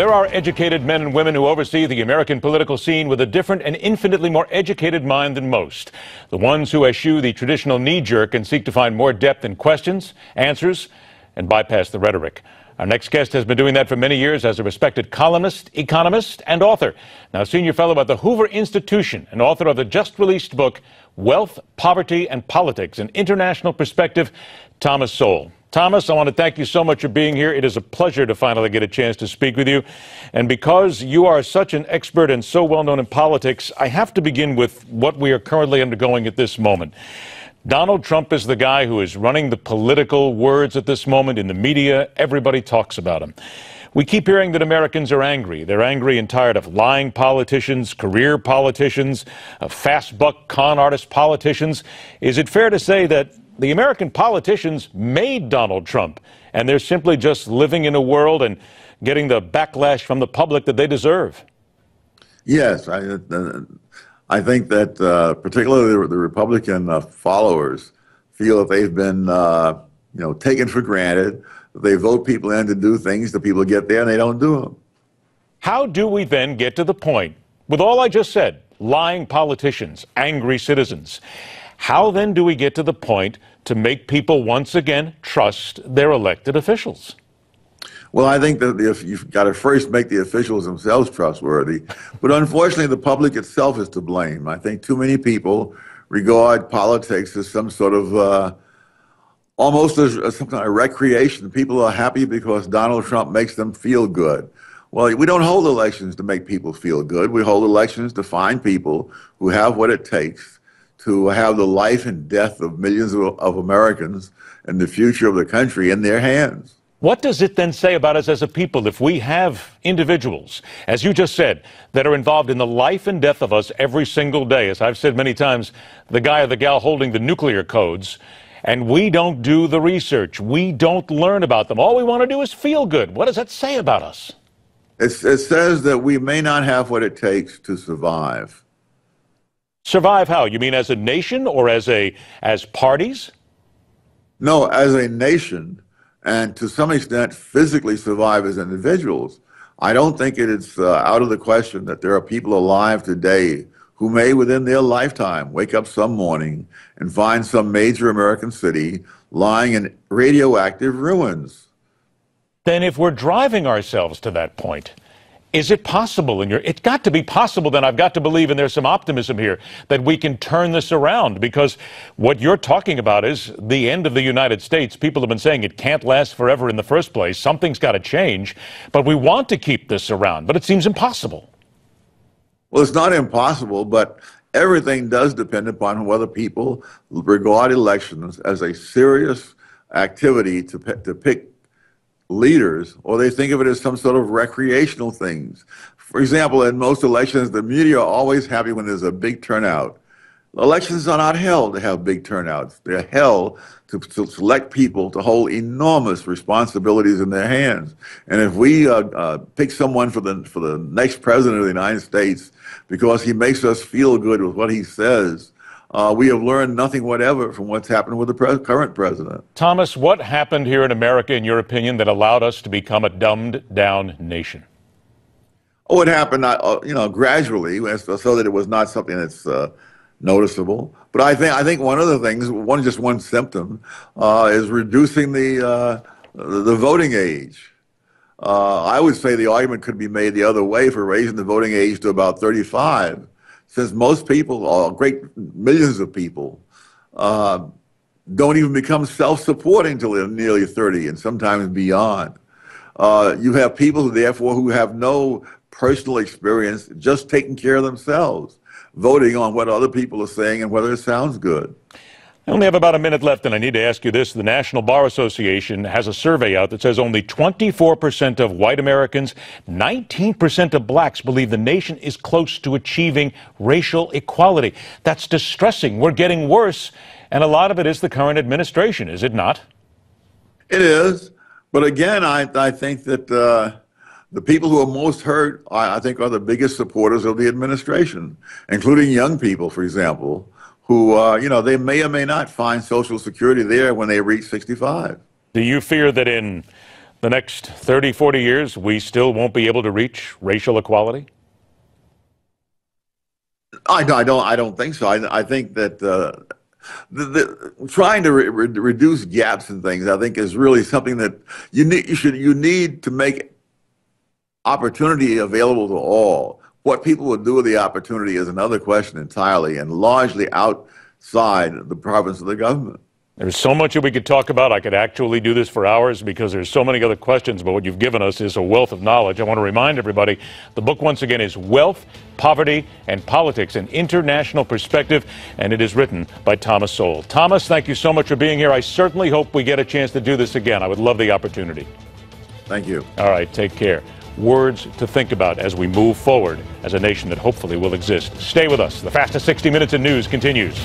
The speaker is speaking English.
There are educated men and women who oversee the American political scene with a different and infinitely more educated mind than most. The ones who eschew the traditional knee-jerk and seek to find more depth in questions, answers, and bypass the rhetoric. Our next guest has been doing that for many years as a respected columnist, economist, and author. Now senior fellow at the Hoover Institution and author of the just-released book, Wealth, Poverty, and Politics, an International Perspective, Thomas Sowell. Thomas, I want to thank you so much for being here. It is a pleasure to finally get a chance to speak with you. And because you are such an expert and so well known in politics, I have to begin with what we are currently undergoing at this moment. Donald Trump is the guy who is running the political words at this moment in the media. Everybody talks about him. We keep hearing that Americans are angry. They're angry and tired of lying politicians, career politicians, fast buck con artist politicians. Is it fair to say that the American politicians made Donald Trump, and they're simply just living in a world and getting the backlash from the public that they deserve? Yes, I think that particularly the Republican followers feel that they've been, taken for granted. They vote people in to do things, the people get there and they don't do them. How do we then get to the point, with all I just said, lying politicians, angry citizens, how then do we get to the point to make people once again trust their elected officials? Well, I think that you've got to first make the officials themselves trustworthy. But unfortunately, the public itself is to blame. I think too many people regard politics as some sort of almost as some kind of recreation. People are happy because Donald Trump makes them feel good. Well, we don't hold elections to make people feel good. We hold elections to find people who have what it takes to have the life and death of millions of Americans and the future of the country in their hands. What does it then say about us as a people if we have individuals, as you just said, that are involved in the life and death of us every single day? As I've said many times, the guy or the gal holding the nuclear codes, and we don't do the research. We don't learn about them. All we want to do is feel good. What does that say about us? It says that we may not have what it takes to survive. Survive how? You mean as a nation or as parties? No, as a nation, and to some extent physically survive as individuals. I don't think it is out of the question that there are people alive today who may within their lifetime wake up some morning and find some major American city lying in radioactive ruins. Then if we're driving ourselves to that point, is it possible? It's got to be possible, then I've got to believe, and there's some optimism here, that we can turn this around, because what you're talking about is the end of the United States. People have been saying it can't last forever in the first place. Something's got to change, but we want to keep this around, but it seems impossible. Well, it's not impossible, but everything does depend upon whether people regard elections as a serious activity to pick leaders, or they think of it as some sort of recreational things. For example, in most elections, the media are always happy when there's a big turnout. Elections are not held to have big turnouts. They're held to select people to hold enormous responsibilities in their hands. And if we pick someone for the next president of the United States because he makes us feel good with what he says, we have learned nothing whatever from what's happened with the current president. Thomas, what happened here in America, in your opinion, that allowed us to become a dumbed-down nation? Oh, it happened, gradually, so that it was not something that's noticeable. But I think one of the things, one symptom, is reducing the voting age. I would say the argument could be made the other way for raising the voting age to about 35. Since most people, or great millions of people, don't even become self-supporting until they're nearly 30 and sometimes beyond. You have people who have no personal experience, just taking care of themselves, voting on what other people are saying and whether it sounds good. I only have about a minute left, and I need to ask you this. The National Bar Association has a survey out that says only 24% of white Americans, 19% of blacks believe the nation is close to achieving racial equality. That's distressing. We're getting worse, and a lot of it is the current administration, is it not? It is. But again, I think that the people who are most hurt, I think, are the biggest supporters of the administration, including young people, for example, who, they may or may not find Social Security there when they reach 65. Do you fear that in The next 30, 40 years, we still won't be able to reach racial equality? I don't think so. I think that trying to reduce gaps and things, I think, is really something that you need to make opportunity available to all. What people will do with the opportunity is another question entirely, and largely outside the province of the government. There's so much that we could talk about. I could actually do this for hours because there's so many other questions, but what you've given us is a wealth of knowledge. I want to remind everybody, the book once again is Wealth, Poverty, and Politics, an International Perspective, and it is written by Thomas Sowell. Thomas, thank you so much for being here. I certainly hope we get a chance to do this again. I would love the opportunity. Thank you. All right, take care. Words to think about as we move forward as a nation that hopefully will exist. Stay with us. The fastest 60 minutes in news continues.